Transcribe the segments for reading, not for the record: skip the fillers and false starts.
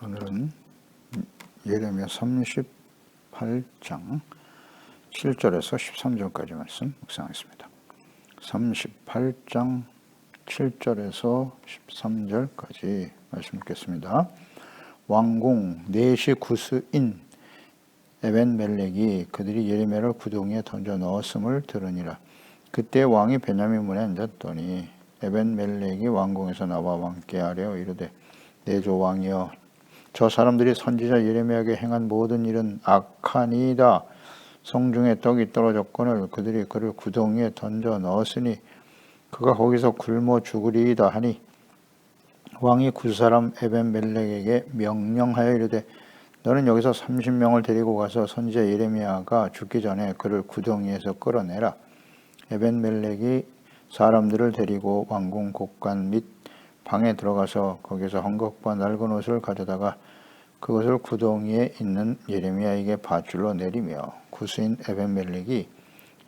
오늘은 예레미야 38장 7절에서 13절까지 말씀 묵상하겠습니다. 38장 7절에서 13절까지 말씀 읽겠습니다. 왕궁 넷이 구스인 에벤멜렉이 그들이 예레미야를 구덩이에 던져 넣었음을 들으니라. 그때 왕이 베냐민 문에 앉았더니 에벤멜렉이 왕궁에서 나와 왕께 아뢰어 이르되 내 조 왕이여, 저 사람들이 선지자 예레미야에게 행한 모든 일은 악하니이다. 성중에 떡이 떨어졌거늘 그들이 그를 구덩이에 던져 넣었으니 그가 거기서 굶어 죽으리이다 하니, 왕이 구사람 에벤멜렉에게 명령하여 이르되 너는 여기서 30명을 데리고 가서 선지자 예레미야가 죽기 전에 그를 구덩이에서 끌어내라. 에벤멜렉이 사람들을 데리고 왕궁 곳간 및 방에 들어가서 거기서 헝겊과 낡은 옷을 가져다가 그것을 구덩이에 있는 예레미야에게 밧줄로 내리며 구스인 에벤멜렉이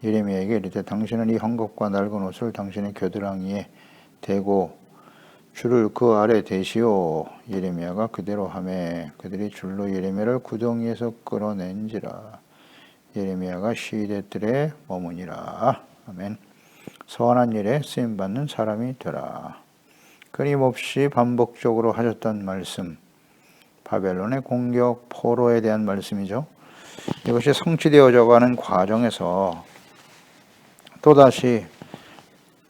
예레미야에게 이르되 당신은 이 헝겊과 낡은 옷을 당신의 겨드랑이에 대고 줄을 그 아래 대시오. 예레미야가 그대로 하매 그들이 줄로 예레미야를 구덩이에서 끌어낸지라. 예레미야가 시대들에 머무니라. 아멘. 선한 일에 쓰임받는 사람이 되라. 끊임없이 반복적으로 하셨던 말씀, 바벨론의 공격, 포로에 대한 말씀이죠. 이것이 성취되어져 가는 과정에서 또다시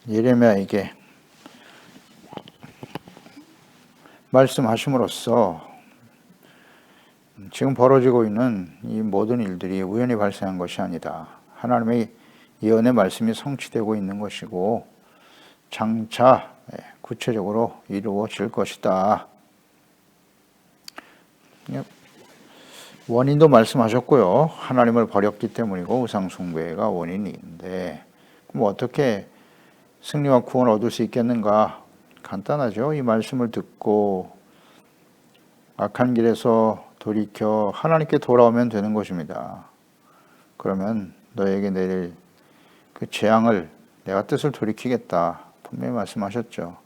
예레미야에게 말씀하심으로써 지금 벌어지고 있는 이 모든 일들이 우연히 발생한 것이 아니다. 하나님의 예언의 말씀이 성취되고 있는 것이고 장차 구체적으로 이루어질 것이다. 원인도 말씀하셨고요. 하나님을 버렸기 때문이고 우상 숭배가 원인인데 그럼 어떻게 승리와 구원을 얻을 수 있겠는가? 간단하죠. 이 말씀을 듣고 악한 길에서 돌이켜 하나님께 돌아오면 되는 것입니다. 그러면 너에게 내릴 그 재앙을 내가 뜻을 돌이키겠다. 분명히 말씀하셨죠.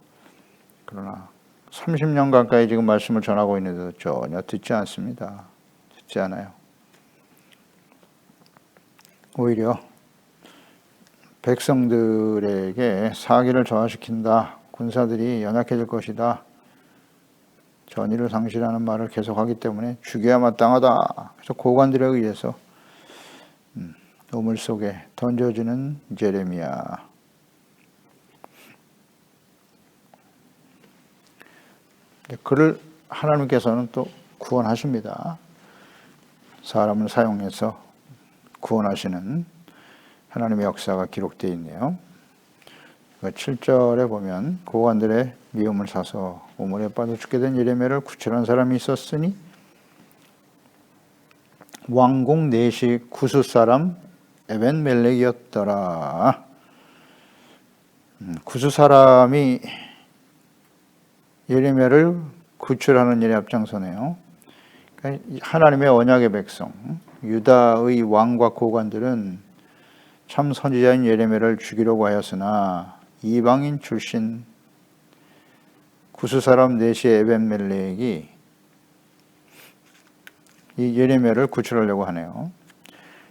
그러나 30년 가까이 지금 말씀을 전하고 있는데도 전혀 듣지 않습니다. 듣지 않아요. 오히려 백성들에게 사기를 저하시킨다. 군사들이 연약해질 것이다. 전의를 상실하는 말을 계속하기 때문에 죽여야 마땅하다. 그래서 고관들에 의해서 우물 속에 던져지는 예레미야. 그를 하나님께서는 또 구원하십니다. 사람을 사용해서 구원하시는 하나님의 역사가 기록되어 있네요. 7절에 보면 고관들의 미움을 사서 우물에 빠져 죽게 된 예레미야를 구출한 사람이 있었으니 왕궁 넷이 구스 사람 에벤멜렉이었더라. 구스 사람이 예레미야를 구출하는 일에 앞장서네요. 그러니까 하나님의 언약의 백성, 유다의 왕과 고관들은 참 선지자인 예레미야를 죽이려고 하였으나 이방인 출신 구스 사람 넷의 에벤멜렉이 이 예레미야를 구출하려고 하네요.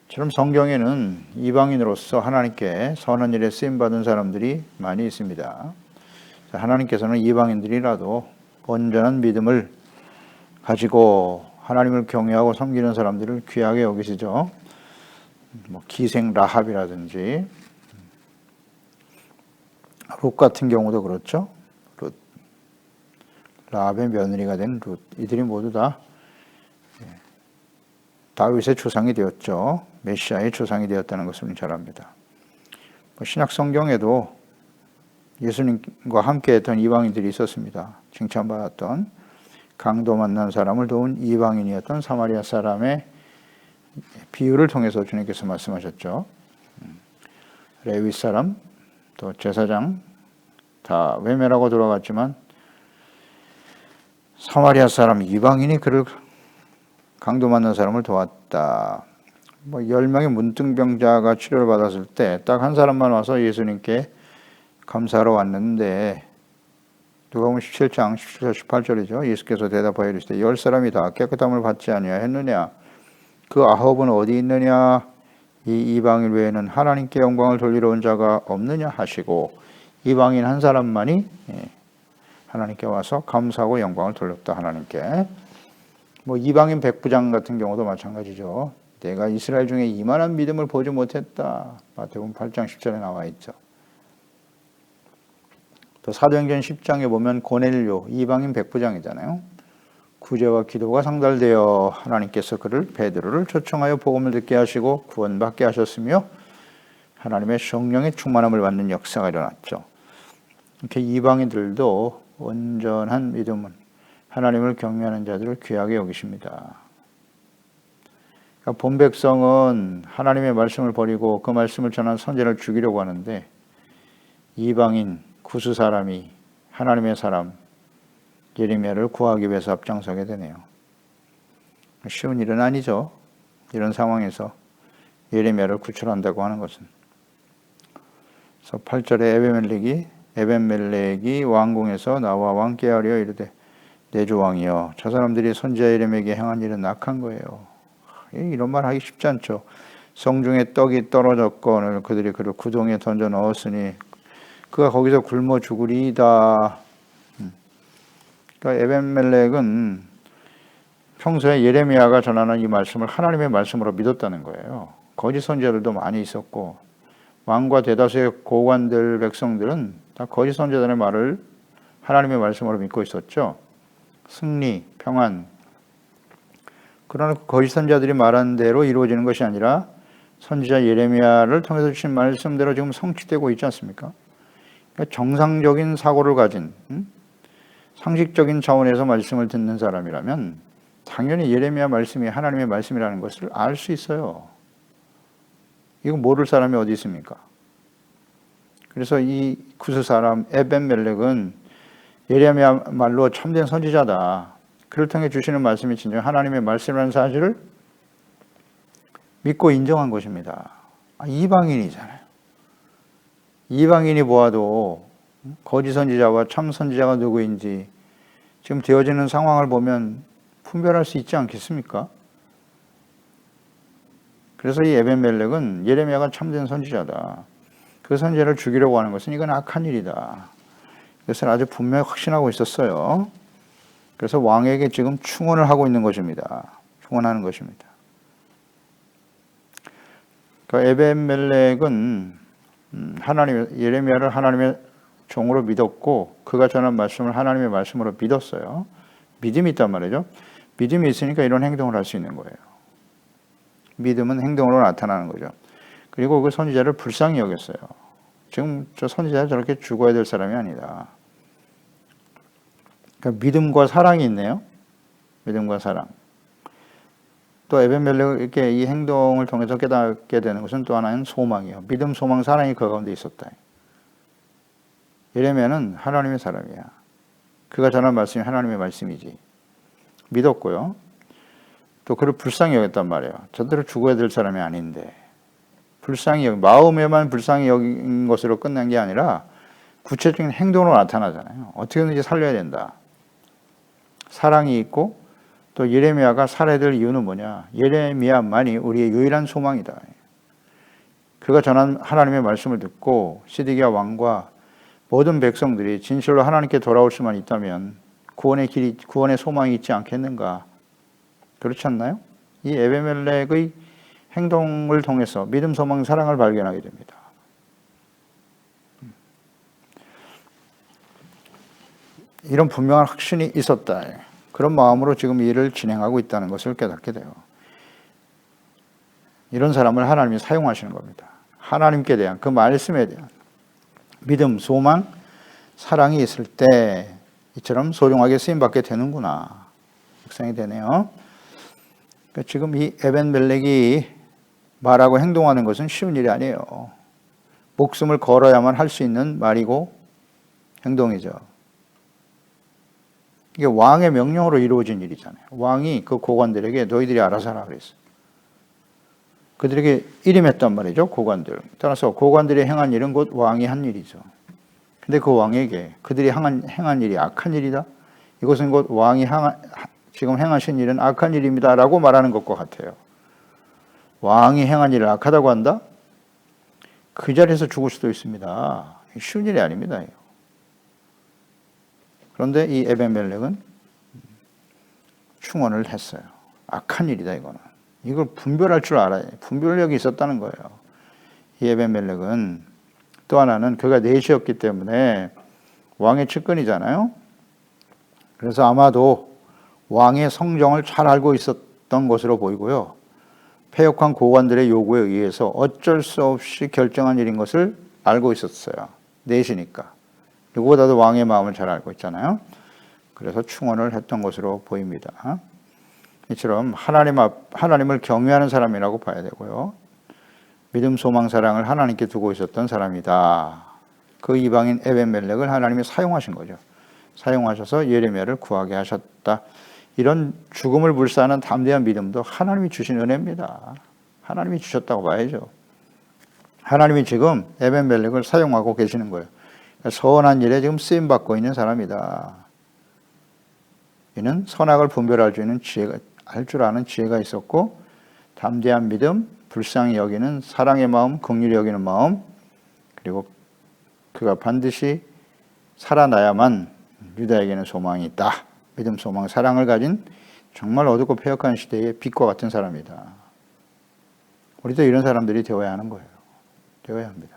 처럼 성경에는 이방인으로서 하나님께 선한 일에 쓰임받은 사람들이 많이 있습니다. 하나님께서는 이방인들이라도 온전한 믿음을 가지고 하나님을 경외하고 섬기는 사람들을 귀하게 여기시죠. 기생 라합이라든지 룻 같은 경우도 그렇죠. 룻, 라합의 며느리가 된 룻, 이들이 모두 다 다윗의 조상이 되었죠. 메시아의 조상이 되었다는 것을 잘 압니다. 신약 성경에도 예수님과 함께 했던 이방인들이 있었습니다. 칭찬받았던 강도 만난 사람을 도운 이방인이었던 사마리아 사람의 비유를 통해서 주님께서 말씀하셨죠. 레위 사람, 또 제사장 다 외면하고 돌아갔지만 사마리아 사람 이방인이 그를 강도 만난 사람을 도왔다. 10명의 문둥병자가 치료를 받았을 때 딱 한 사람만 와서 예수님께 감사하러 왔는데 누가복음 17장 17절 18절이죠. 예수께서 대답하여 이르시되 10사람이 다 깨끗함을 받지 아니하였느냐? 그 아홉은 어디 있느냐? 이 이방인 외에는 하나님께 영광을 돌리러 온 자가 없느냐 하시고, 이방인 한 사람만이 하나님께 와서 감사하고 영광을 돌렸다. 하나님께. 뭐 이방인 백부장 같은 경우도 마찬가지죠. 내가 이스라엘 중에 이만한 믿음을 보지 못했다. 마태복음 8장 10절에 나와 있죠. 또 사도행전 10장에 보면 고넬료 이방인 백부장이잖아요. 구제와 기도가 상달되어 하나님께서 그를 베드로를 초청하여 복음을 듣게 하시고 구원받게 하셨으며 하나님의 성령의 충만함을 받는 역사가 일어났죠. 이렇게 이방인들도 온전한 믿음은 하나님을 경외하는 자들을 귀하게 여기십니다. 그러니까 본 백성은 하나님의 말씀을 버리고 그 말씀을 전한 선지자를 죽이려고 하는데, 이방인 구스 사람이 하나님의 사람 예레미야를 구하기 위해서 앞장서게 되네요. 쉬운 일은 아니죠. 이런 상황에서 예레미야를 구출한다고 하는 것은. 그래서 8절에 에벤멜렉이 왕궁에서 나와 왕께 하려 이르되 내 주 왕이여, 저 사람들이 선지자 예레미야에게 행한 일은 악한 거예요. 이런 말 하기 쉽지 않죠. 성중에 떡이 떨어졌거늘 그들이 그를 구덩이에 던져 넣었으니 그가 거기서 굶어 죽으리이다. 그러니까 에벤멜렉은 평소에 예레미야가 전하는 이 말씀을 하나님의 말씀으로 믿었다는 거예요. 거짓 선지자들도 많이 있었고, 왕과 대다수의 고관들 백성들은 다 거짓 선지자들의 말을 하나님의 말씀으로 믿고 있었죠. 승리, 평안. 그러나 거짓 선지자들이 말한 대로 이루어지는 것이 아니라 선지자 예레미야를 통해서 주신 말씀대로 지금 성취되고 있지 않습니까? 그러니까 정상적인 사고를 가진, 상식적인 차원에서 말씀을 듣는 사람이라면 당연히 예레미야 말씀이 하나님의 말씀이라는 것을 알 수 있어요. 이거 모를 사람이 어디 있습니까? 그래서 이 구스 사람 에벤멜렉은 예레미야 말로 참된 선지자다. 그를 통해 주시는 말씀이 진정 하나님의 말씀이라는 사실을 믿고 인정한 것입니다. 이방인이잖아요. 이방인이 보아도 거짓 선지자와 참 선지자가 누구인지 지금 되어지는 상황을 보면 분별할 수 있지 않겠습니까? 그래서 이 에벤멜렉은 예레미야가 참된 선지자다. 그 선지자를 죽이려고 하는 것은 이건 악한 일이다. 그것을 아주 분명히 확신하고 있었어요. 그래서 왕에게 지금 충원을 하고 있는 것입니다. 충원하는 것입니다. 그러니까 에벤멜렉은 예레미야를 하나님의 종으로 믿었고 그가 전한 말씀을 하나님의 말씀으로 믿었어요. 믿음이 있단 말이죠. 믿음이 있으니까 이런 행동을 할 수 있는 거예요. 믿음은 행동으로 나타나는 거죠. 그리고 그 선지자를 불쌍히 여겼어요. 지금 저 선지자가 저렇게 죽어야 될 사람이 아니다. 그러니까 믿음과 사랑이 있네요. 믿음과 사랑. 또 에벤멜렉의 이 행동을 통해서 깨닫게 되는 것은 또 하나는 소망이에요. 믿음, 소망, 사랑이 그 가운데 있었다. 예레미야는 하나님의 사람이야. 그가 전한 말씀이 하나님의 말씀이지. 믿었고요. 또 그를 불쌍히 여겼단 말이에요. 저들을 죽어야 될 사람이 아닌데. 마음에만 불쌍히 여긴 것으로 끝난 게 아니라 구체적인 행동으로 나타나잖아요. 어떻게든지 살려야 된다. 사랑이 있고 또 예레미야가 살아야 될 이유는 뭐냐? 예레미야만이 우리의 유일한 소망이다. 그가 전한 하나님의 말씀을 듣고 시드기야 왕과 모든 백성들이 진실로 하나님께 돌아올 수만 있다면 구원의 길이, 구원의 소망이 있지 않겠는가? 그렇지 않나요? 이 에베멜렉의 행동을 통해서 믿음, 소망, 사랑을 발견하게 됩니다. 이런 분명한 확신이 있었다. 그런 마음으로 지금 이 일을 진행하고 있다는 것을 깨닫게 돼요. 이런 사람을 하나님이 사용하시는 겁니다. 하나님께 대한 그 말씀에 대한 믿음, 소망, 사랑이 있을 때 이처럼 소중하게 쓰임받게 되는구나. 확상이 되네요. 그러니까 지금 이 에벤멜렉이 말하고 행동하는 것은 쉬운 일이 아니에요. 목숨을 걸어야만 할 수 있는 말이고 행동이죠. 이게 왕의 명령으로 이루어진 일이잖아요. 왕이 그 고관들에게 너희들이 알아서 하라 그랬어요. 그들에게 일임했단 말이죠. 고관들. 따라서 고관들이 행한 일은 곧 왕이 한 일이죠. 근데 그 왕에게 그들이 행한 일이 악한 일이다. 이것은 곧 왕이 지금 행하신 일은 악한 일입니다. 라고 말하는 것과 같아요. 왕이 행한 일을 악하다고 한다? 그 자리에서 죽을 수도 있습니다. 쉬운 일이 아닙니다. 그런데 이 에벤멜렉은 충원을 했어요. 악한 일이다 이거는. 이걸 분별할 줄 알아야 분별력이 있었다는 거예요. 이 에벤멜렉은 또 하나는 그가 내시였기 때문에 왕의 측근이잖아요. 그래서 아마도 왕의 성정을 잘 알고 있었던 것으로 보이고요. 패역한 고관들의 요구에 의해서 어쩔 수 없이 결정한 일인 것을 알고 있었어요. 내시니까. 누구보다도 왕의 마음을 잘 알고 있잖아요. 그래서 충원을 했던 것으로 보입니다. 이처럼 하나님을 경외하는 사람이라고 봐야 되고요. 믿음, 소망, 사랑을 하나님께 두고 있었던 사람이다. 그 이방인 에벤멜렉을 하나님이 사용하신 거죠. 사용하셔서 예레미야를 구하게 하셨다. 이런 죽음을 불사하는 담대한 믿음도 하나님이 주신 은혜입니다. 하나님이 주셨다고 봐야죠. 하나님이 지금 에벤멜렉을 사용하고 계시는 거예요. 선한 일에 지금 쓰임받고 있는 사람이다. 이는 선악을 분별할 줄 아는 지혜가 있었고, 담대한 믿음, 불쌍히 여기는 사랑의 마음, 긍휼히 여기는 마음, 그리고 그가 반드시 살아나야만 유다에게는 소망이 있다. 믿음, 소망, 사랑을 가진 정말 어둡고 패역한 시대의 빛과 같은 사람이다. 우리도 이런 사람들이 되어야 하는 거예요. 되어야 합니다.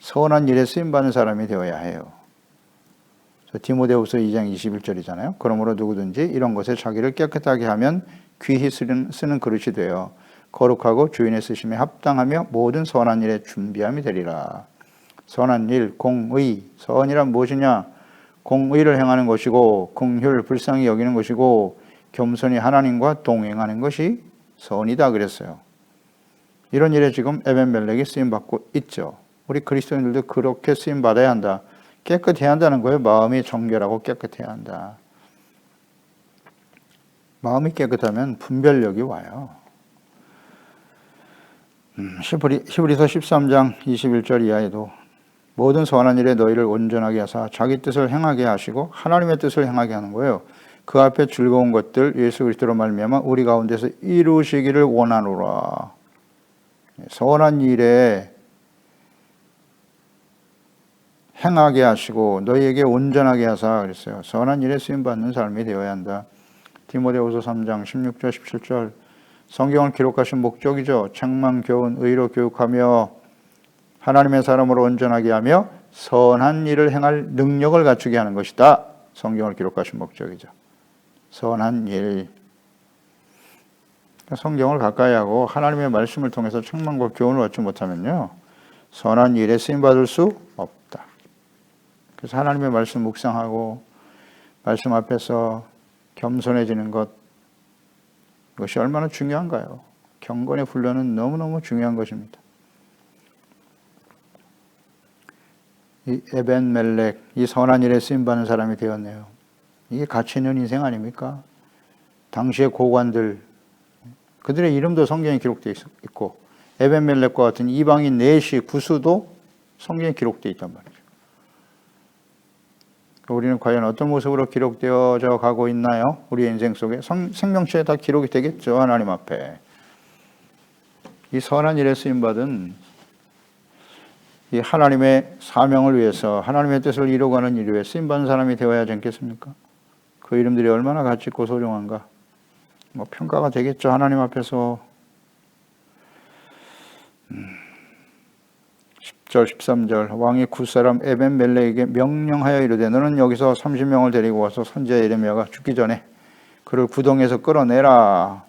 선한 일에 쓰임받는 사람이 되어야 해요. 디모데후서 2장 21절이잖아요. 그러므로 누구든지 이런 것에 자기를 깨끗하게 하면 귀히 쓰는 그릇이 되어 거룩하고 주인의 쓰심에 합당하며 모든 선한 일에 준비함이 되리라. 선한 일, 공의, 선이란 무엇이냐? 공의를 행하는 것이고 긍휼, 불쌍히 여기는 것이고 겸손히 하나님과 동행하는 것이 선이다 그랬어요. 이런 일에 지금 에벤멜렉이 쓰임받고 있죠. 우리 그리스도인들도 그렇게 쓰임받아야 한다. 깨끗해야 한다는 거예요. 마음이 정결하고 깨끗해야 한다. 마음이 깨끗하면 분별력이 와요. 히브리서 13장 21절 이하에도 모든 선한 일에 너희를 온전하게 하사 자기 뜻을 행하게 하시고 하나님의 뜻을 행하게 하는 거예요. 그 앞에 즐거운 것들 예수 그리스도로 말미암아 우리 가운데서 이루시기를 원하노라. 선한 일에 행하게 하시고 너희에게 온전하게 하사 그랬어요. 선한 일에 쓰임받는 삶이 되어야 한다. 디모데후서 3장 16절 17절 성경을 기록하신 목적이죠. 책망, 교훈, 의로 교육하며 하나님의 사람으로 온전하게 하며 선한 일을 행할 능력을 갖추게 하는 것이다. 성경을 기록하신 목적이죠. 선한 일. 성경을 가까이 하고 하나님의 말씀을 통해서 책망과 교훈을 얻지 못하면요. 선한 일에 쓰임받을 수 없다. 그래서 하나님의 말씀 묵상하고 말씀 앞에서 겸손해지는 것, 그것이 얼마나 중요한가요? 경건의 훈련은 너무너무 중요한 것입니다. 이 에벤멜렉, 이 선한 일에 쓰임받는 사람이 되었네요. 이게 가치 있는 인생 아닙니까? 당시의 고관들, 그들의 이름도 성경에 기록되어 있고 에벤멜렉과 같은 이방인 넷이 구수도 성경에 기록되어 있단 말이죠. 우리는 과연 어떤 모습으로 기록되어져 가고 있나요? 우리의 인생 속에 생명체에 다 기록이 되겠죠. 하나님 앞에. 이 선한 일에 쓰임받은 이 하나님의 사명을 위해서 하나님의 뜻을 이루어가는 일 위해 쓰임받는 사람이 되어야 하지 않겠습니까? 그 이름들이 얼마나 가치 있고 소중한가. 평가가 되겠죠. 하나님 앞에서. 10절 13절 왕이 굿사람 에벤멜렉에게 명령하여 이르되 너는 여기서 30명을 데리고 와서 선지자 예레미야가 죽기 전에 그를 구덩이에서 끌어내라.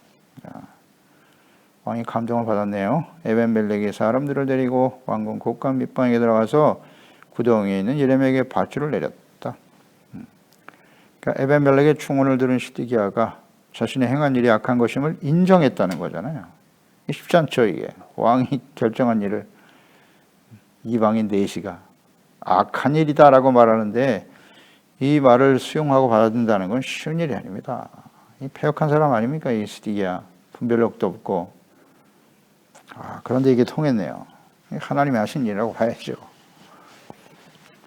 왕이 감동을 받았네요. 에벤멜렉이 사람들을 데리고 왕궁 곡간 밑방에 들어가서 구덩이에 있는 예레미야에게 밧줄을 내렸다. 그러니까 에벤멜렉의 충언을 들은 시드기야가 자신의 행한 일이 악한 것임을 인정했다는 거잖아요. 쉽지 않죠. 이게 왕이 결정한 일을 이방인 넷이가 악한 일이다라고 말하는데 이 말을 수용하고 받아들인다는 건 쉬운 일이 아닙니다. 이 패역한 사람 아닙니까? 이 시드기야. 분별력도 없고. 그런데 이게 통했네요. 하나님이 하신 일이라고 봐야죠.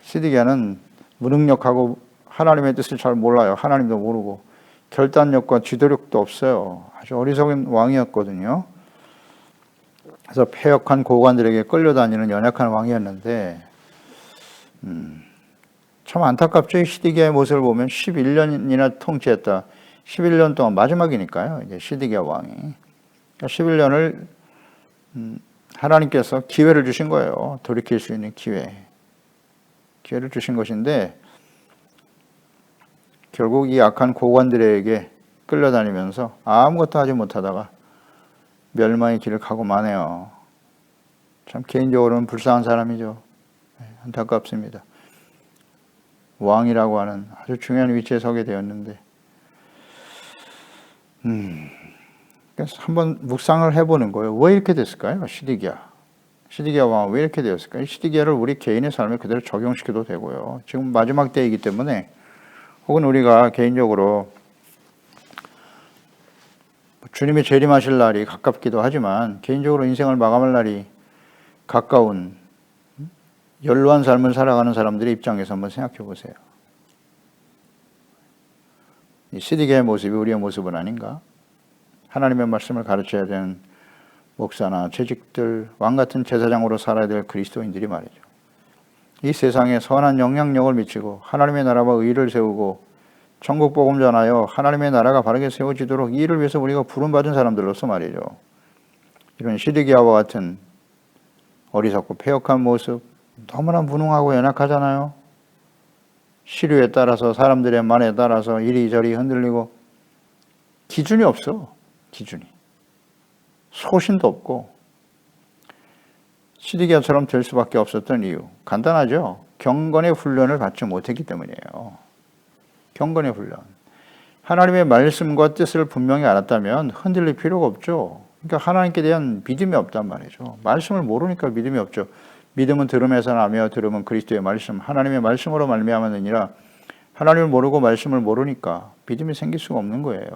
시드기야는 무능력하고 하나님의 뜻을 잘 몰라요. 하나님도 모르고 결단력과 지도력도 없어요. 아주 어리석은 왕이었거든요. 그래서 패역한 고관들에게 끌려다니는 연약한 왕이었는데 참 안타깝죠. 이 시드기야의 모습을 보면 11년이나 통치했다. 11년 동안 마지막이니까요. 이제 시드기야 왕이. 11년을 하나님께서 기회를 주신 거예요. 돌이킬 수 있는 기회를 주신 것인데 결국 이 악한 고관들에게 끌려다니면서 아무것도 하지 못하다가 멸망의 길을 가고 마네요. 참 개인적으로는 불쌍한 사람이죠. 안타깝습니다. 왕이라고 하는 아주 중요한 위치에 서게 되었는데 그래서 한번 묵상을 해보는 거예요. 왜 이렇게 됐을까요? 시드기야 왕은 왜 이렇게 되었을까요? 이 시드기야를 우리 개인의 삶에 그대로 적용시켜도 되고요. 지금 마지막 때이기 때문에 혹은 우리가 개인적으로 주님이 재림하실 날이 가깝기도 하지만 개인적으로 인생을 마감할 날이 가까운 연로한 삶을 살아가는 사람들의 입장에서 한번 생각해 보세요. 이 시드기야의 모습이 우리의 모습은 아닌가? 하나님의 말씀을 가르쳐야 되는 목사나 재직들, 왕같은 제사장으로 살아야 될 그리스도인들이 말이죠. 이 세상에 선한 영향력을 미치고 하나님의 나라와 의를 세우고 천국 복음 전하여 하나님의 나라가 바르게 세워지도록 이 일을 위해서 우리가 부름받은 사람들로서 말이죠. 이런 시드기야와 같은 어리석고 패역한 모습, 너무나 무능하고 연약하잖아요. 시류에 따라서 사람들의 말에 따라서 이리저리 흔들리고 기준이 없어. 기준이. 소신도 없고 시드기야처럼 될 수밖에 없었던 이유 간단하죠. 경건의 훈련을 받지 못했기 때문이에요. 경건의 훈련. 하나님의 말씀과 뜻을 분명히 알았다면 흔들릴 필요가 없죠. 그러니까 하나님께 대한 믿음이 없단 말이죠. 말씀을 모르니까 믿음이 없죠. 믿음은 들음에서 나며 들음은 그리스도의 말씀, 하나님의 말씀으로 말미암았느니라. 하나님을 모르고 말씀을 모르니까 믿음이 생길 수가 없는 거예요.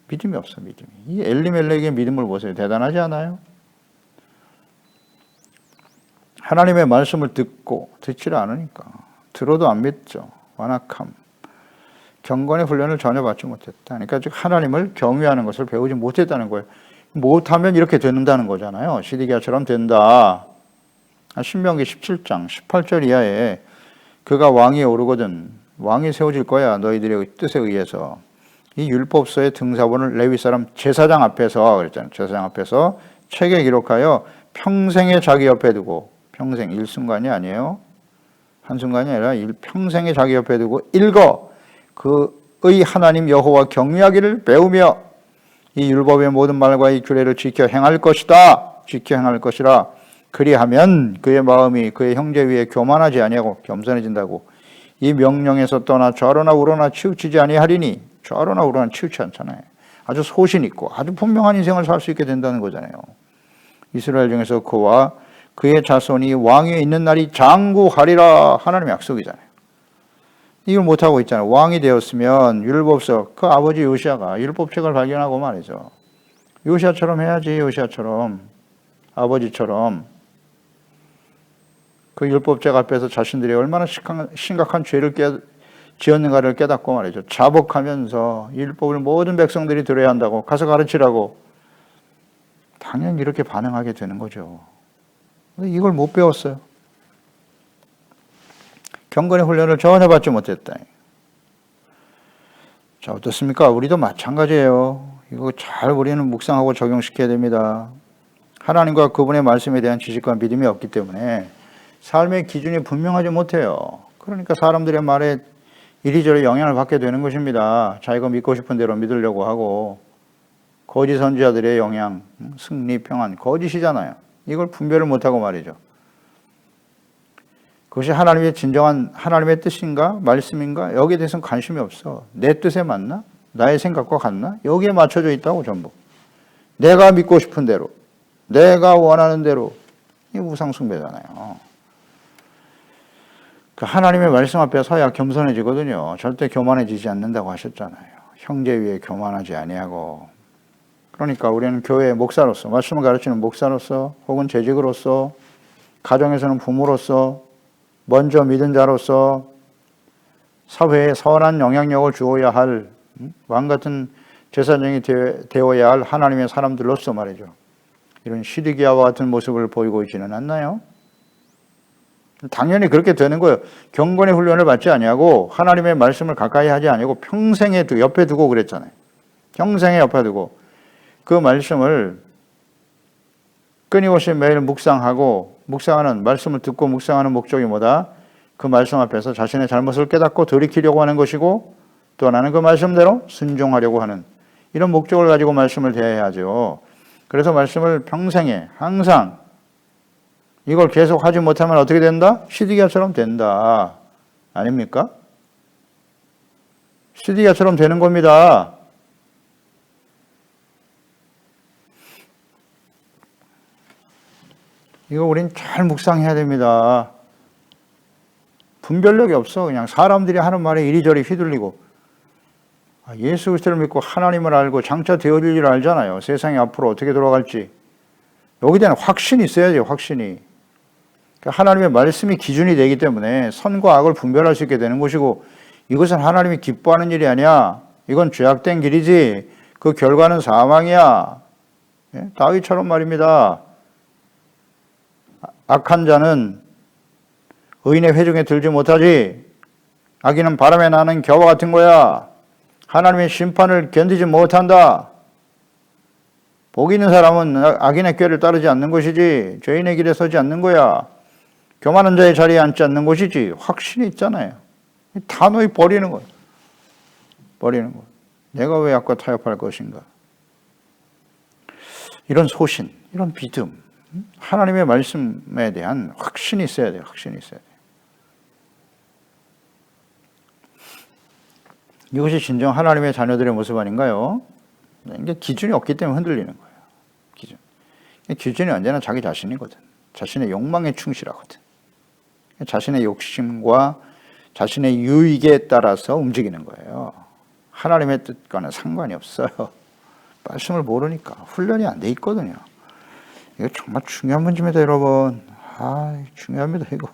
믿음이 없어, 믿음이. 이 엘리멜렉의 믿음을 보세요. 대단하지 않아요? 하나님의 말씀을 듣지를 않으니까. 들어도 안 믿죠. 완악함. 경건의 훈련을 전혀 받지 못했다. 그러니까 즉 하나님을 경외하는 것을 배우지 못했다는 거예요. 못하면 이렇게 된다는 거잖아요. 시드기야처럼 된다. 신명기 17장 18절 이하에 그가 왕위에 오르거든 왕이 세워질 거야. 너희들의 뜻에 의해서. 이 율법서의 등사본을 레위 사람 제사장 앞에서 그랬잖아요. 제사장 앞에서 책에 기록하여 평생에 자기 옆에 두고 평생 일순간이 아니에요. 한순간이 아니라 평생에 자기 옆에 두고 읽어 그의 하나님 여호와 경외하기를 배우며 이 율법의 모든 말과 이 규례를 지켜 행할 것이다. 지켜 행할 것이라. 그리하면 그의 마음이 그의 형제 위에 교만하지 아니하고 겸손해진다고. 이 명령에서 떠나 좌로나 우로나 치우치지 아니하리니. 좌로나 우로나 치우치 않잖아요. 아주 소신 있고 아주 분명한 인생을 살 수 있게 된다는 거잖아요. 이스라엘 중에서 그와 그의 자손이 왕위에 있는 날이 장구하리라. 하나님의 약속이잖아요. 이걸 못하고 있잖아요. 왕이 되었으면 율법서 그 아버지 요시야가 율법책을 발견하고 말이죠. 요시야처럼 해야지. 요시야처럼 아버지처럼 그 율법책 앞에서 자신들이 얼마나 심각한 죄를 지었는가를 깨닫고 말이죠. 자복하면서 율법을 모든 백성들이 들어야 한다고 가서 가르치라고 당연히 이렇게 반응하게 되는 거죠. 근데 이걸 못 배웠어요. 경건의 훈련을 전혀 받지 못했다. 자, 어떻습니까? 우리도 마찬가지예요. 이거 잘 우리는 묵상하고 적용시켜야 됩니다. 하나님과 그분의 말씀에 대한 지식과 믿음이 없기 때문에 삶의 기준이 분명하지 못해요. 그러니까 사람들의 말에 이리저리 영향을 받게 되는 것입니다. 자기가 믿고 싶은 대로 믿으려고 하고 거짓 선지자들의 영향, 승리, 평안, 거짓이잖아요. 이걸 분별을 못하고 말이죠. 그것이 하나님의 진정한 하나님의 뜻인가 말씀인가 여기에 대해서는 관심이 없어. 내 뜻에 맞나? 나의 생각과 같나? 여기에 맞춰져 있다고 전부. 내가 믿고 싶은 대로 내가 원하는 대로. 이 우상숭배잖아요. 그 하나님의 말씀 앞에 서야 겸손해지거든요. 절대 교만해지지 않는다고 하셨잖아요. 형제 위에 교만하지 아니하고. 그러니까 우리는 교회의 목사로서 말씀을 가르치는 목사로서 혹은 재직으로서 가정에서는 부모로서 먼저 믿은 자로서 사회에 선한 영향력을 주어야 할 왕 같은 제사장이 되어야 할 하나님의 사람들로서 말이죠. 이런 시드기야와 같은 모습을 보이고 있지는 않나요? 당연히 그렇게 되는 거예요. 경건의 훈련을 받지 아니하고 하나님의 말씀을 가까이 하지 아니하고 평생에 옆에 두고 그랬잖아요. 평생에 옆에 두고 그 말씀을 끊임없이 매일 묵상하고 묵상하는 말씀을 듣고 묵상하는 목적이 뭐다? 그 말씀 앞에서 자신의 잘못을 깨닫고 돌이키려고 하는 것이고 또 하나는 그 말씀대로 순종하려고 하는 이런 목적을 가지고 말씀을 대해야죠. 그래서 말씀을 평생에 항상 이걸 계속 하지 못하면 어떻게 된다? 시드기야처럼 된다. 아닙니까? 시드기야처럼 되는 겁니다. 이거 우린 잘 묵상해야 됩니다. 분별력이 없어. 그냥 사람들이 하는 말에 이리저리 휘둘리고 예수 그리스도를 믿고 하나님을 알고 장차 되어질 일을 알잖아요. 세상이 앞으로 어떻게 돌아갈지. 여기에 대한 확신이 있어야죠. 확신이. 그러니까 하나님의 말씀이 기준이 되기 때문에 선과 악을 분별할 수 있게 되는 것이고 이것은 하나님이 기뻐하는 일이 아니야. 이건 죄악된 길이지. 그 결과는 사망이야. 다윗처럼 말입니다. 악한 자는 의인의 회중에 들지 못하지. 악인은 바람에 나는 겨와 같은 거야. 하나님의 심판을 견디지 못한다. 복 있는 사람은 악인의 꾀를 따르지 않는 것이지 죄인의 길에 서지 않는 거야. 교만한 자의 자리에 앉지 않는 것이지. 확신이 있잖아요. 단호히 버리는 거야. 버리는 거야. 내가 왜 악과 타협할 것인가. 이런 소신, 이런 믿음, 하나님의 말씀에 대한 확신이 있어야 돼요. 확신이 있어야 돼요. 이것이 진정 하나님의 자녀들의 모습 아닌가요? 이게 기준이 없기 때문에 흔들리는 거예요. 기준이 언제나 자기 자신이거든. 자신의 욕망에 충실하거든. 자신의 욕심과 자신의 유익에 따라서 움직이는 거예요. 하나님의 뜻과는 상관이 없어요. 말씀을 모르니까 훈련이 안 돼 있거든요. 이거 정말 중요한 문제입니다, 여러분. 중요합니다, 이거.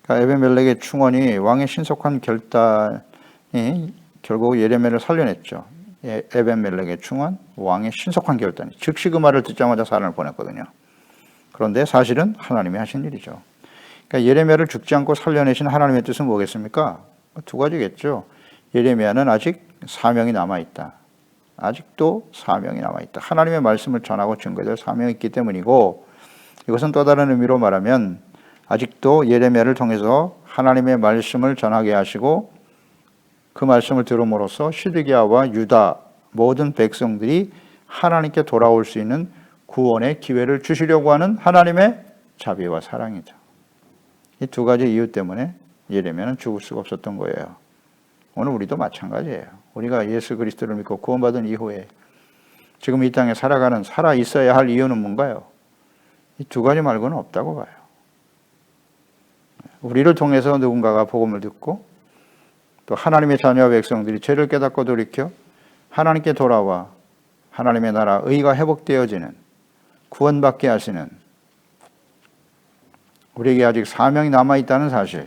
그러니까 에벤멜렉의 충언이 왕의 신속한 결단이 결국 예레미야를 살려냈죠. 에벤멜렉의 충언, 왕의 신속한 결단이. 즉시 그 말을 듣자마자 사람을 보냈거든요. 그런데 사실은 하나님이 하신 일이죠. 그러니까 예레미야를 죽지 않고 살려내신 하나님의 뜻은 뭐겠습니까? 두 가지겠죠. 예레미야는 아직 사명이 남아있다. 아직도 사명이 남아있다. 하나님의 말씀을 전하고 증거될 사명이 있기 때문이고 이것은 또 다른 의미로 말하면 아직도 예레미야를 통해서 하나님의 말씀을 전하게 하시고 그 말씀을 들음으로써 시드기야와 유다 모든 백성들이 하나님께 돌아올 수 있는 구원의 기회를 주시려고 하는 하나님의 자비와 사랑이죠. 이 두 가지 이유 때문에 예레미야는 죽을 수가 없었던 거예요. 오늘 우리도 마찬가지예요. 우리가 예수 그리스도를 믿고 구원받은 이후에 지금 이 땅에 살아 있어야 할 이유는 뭔가요? 이 두 가지 말고는 없다고 봐요. 우리를 통해서 누군가가 복음을 듣고 또 하나님의 자녀와 백성들이 죄를 깨닫고 돌이켜 하나님께 돌아와 하나님의 나라 의가 회복되어지는 구원받게 하시는 우리에게 아직 사명이 남아있다는 사실,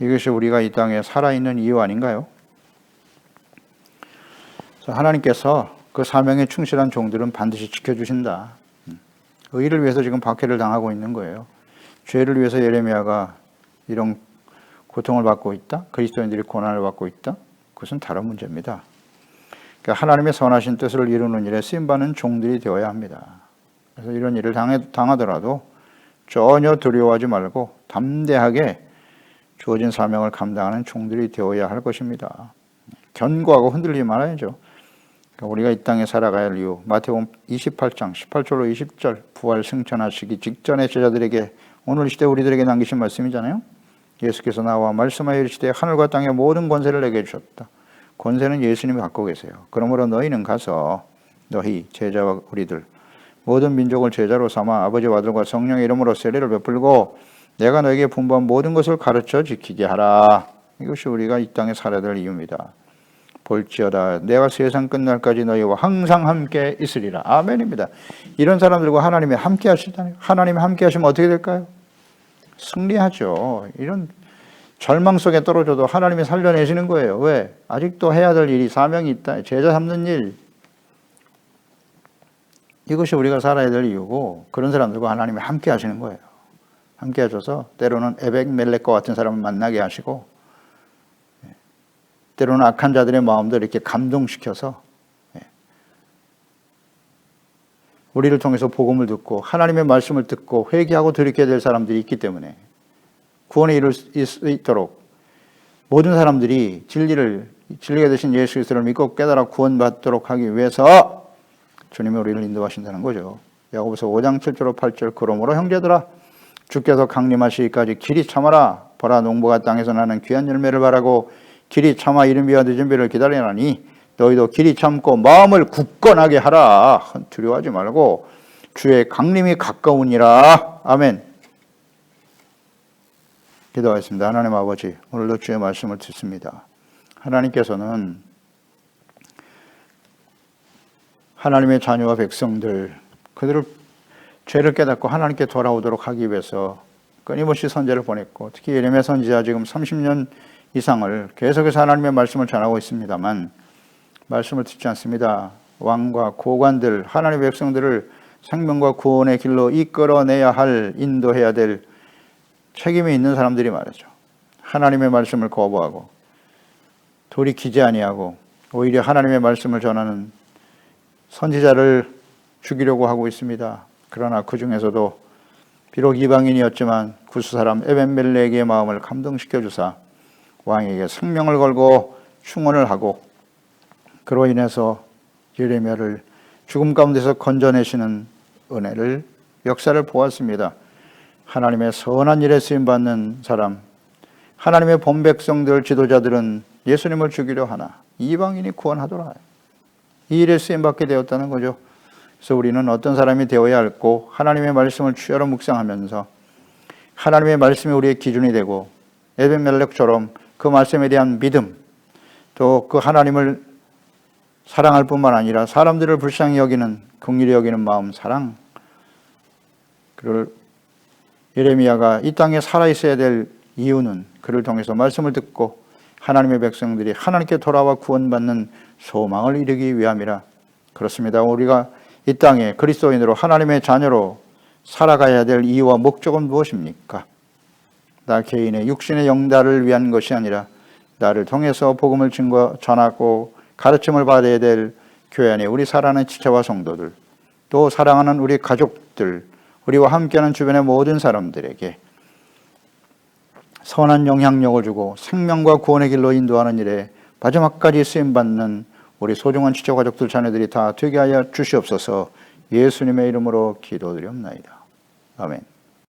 이것이 우리가 이 땅에 살아있는 이유 아닌가요? 하나님께서 그 사명에 충실한 종들은 반드시 지켜주신다. 의를 위해서 지금 박해를 당하고 있는 거예요. 죄를 위해서 예레미야가 이런 고통을 받고 있다. 그리스도인들이 고난을 받고 있다. 그것은 다른 문제입니다. 그러니까 하나님의 선하신 뜻을 이루는 일에 쓰임받는 종들이 되어야 합니다. 그래서 이런 일을 당하더라도 전혀 두려워하지 말고 담대하게 주어진 사명을 감당하는 종들이 되어야 할 것입니다. 견고하고 흔들리지 말아야죠. 그러니까 우리가 이 땅에 살아가야 할 이유, 마태복음 28장 18절로 20절 부활 승천하시기 직전의 제자들에게 오늘 이 시대 우리들에게 남기신 말씀이잖아요. 예수께서 나와 말씀하여 이르시되 하늘과 땅의 모든 권세를 내게 주셨다. 권세는 예수님이 갖고 계세요. 그러므로 너희는 가서 너희 제자와 우리들 모든 민족을 제자로 삼아 아버지와 아들과 성령의 이름으로 세례를 베풀고 내가 너에게 분부한 모든 것을 가르쳐 지키게 하라. 이것이 우리가 이 땅에 살아야 될 이유입니다. 볼지어다 내가 세상 끝날까지 너희와 항상 함께 있으리라. 아멘입니다. 이런 사람들과 하나님이 함께 하시다니요. 하나님이 함께 하시면 어떻게 될까요? 승리하죠. 이런 절망 속에 떨어져도 하나님이 살려내시는 거예요. 왜? 아직도 해야 될 일이, 사명이 있다. 제자 삼는 일. 이것이 우리가 살아야 될 이유고, 그런 사람들과 하나님이 함께 하시는 거예요. 함께 하셔서 때로는 에벡멜렉과 같은 사람을 만나게 하시고, 때로는 악한 자들의 마음도 이렇게 감동시켜서 우리를 통해서 복음을 듣고 하나님의 말씀을 듣고 회개하고 돌이켜야 될 사람들이 있기 때문에 구원에 이를 수 있도록 모든 사람들이 진리가 되신 예수 그리스도를 믿고 깨달아 구원받도록 하기 위해서 주님이 우리를 인도하신다는 거죠. 야고보서 5장 7절 8절 그러므로 형제들아 주께서 강림하시기까지 길이 참아라. 보라 농부가 땅에서 나는 귀한 열매를 바라고 길이 참아 이른비와 늦은비를 기다리나니 너희도 길이 참고 마음을 굳건하게 하라. 두려워하지 말고 주의 강림이 가까우니라. 아멘. 기도하겠습니다. 하나님 아버지, 오늘도 주의 말씀을 듣습니다. 하나님께서는 하나님의 자녀와 백성들, 그들을 죄를 깨닫고 하나님께 돌아오도록 하기 위해서 끊임없이 선지자를 보냈고, 특히 예레미야 선지자 지금 30년 이상을 계속해서 하나님의 말씀을 전하고 있습니다만 말씀을 듣지 않습니다. 왕과 고관들, 하나님의 백성들을 생명과 구원의 길로 이끌어내야 할, 인도해야 될 책임이 있는 사람들이 말이죠. 하나님의 말씀을 거부하고 돌이키지 아니하고 오히려 하나님의 말씀을 전하는 선지자를 죽이려고 하고 있습니다. 그러나 그 중에서도 비록 이방인이었지만 구스사람 에벤멜렉의 마음을 감동시켜 주사 왕에게 생명을 걸고 충원을 하고 그로 인해서 예레미야를 죽음 가운데서 건져내시는 은혜를, 역사를 보았습니다. 하나님의 선한 일에 쓰임받는 사람, 하나님의 본백성들, 지도자들은 예수님을 죽이려 하나 이방인이 구원하더라. 이 일에 쓰임받게 되었다는 거죠. 그래서 우리는 어떤 사람이 되어야 할고 하나님의 말씀을 주야로 묵상하면서 하나님의 말씀이 우리의 기준이 되고 에벤멜렉처럼 그 말씀에 대한 믿음, 또 그 하나님을 사랑할 뿐만 아니라 사람들을 불쌍히 여기는, 긍휼히 여기는 마음, 사랑, 그를 예레미야가 이 땅에 살아있어야 될 이유는 그를 통해서 말씀을 듣고 하나님의 백성들이 하나님께 돌아와 구원받는 소망을 이루기 위함이라. 그렇습니다. 우리가 이 땅에 그리스도인으로 하나님의 자녀로 살아가야 될 이유와 목적은 무엇입니까? 나 개인의 육신의 영달을 위한 것이 아니라 나를 통해서 복음을 전하고 가르침을 받아야 될 교회 안에 우리 사랑하는 지체와 성도들, 또 사랑하는 우리 가족들, 우리와 함께하는 주변의 모든 사람들에게 선한 영향력을 주고 생명과 구원의 길로 인도하는 일에 마지막까지 쓰임받는 우리 소중한 지체 가족들, 자녀들이 다 되게 하여 주시옵소서. 예수님의 이름으로 기도드리옵나이다. 아멘.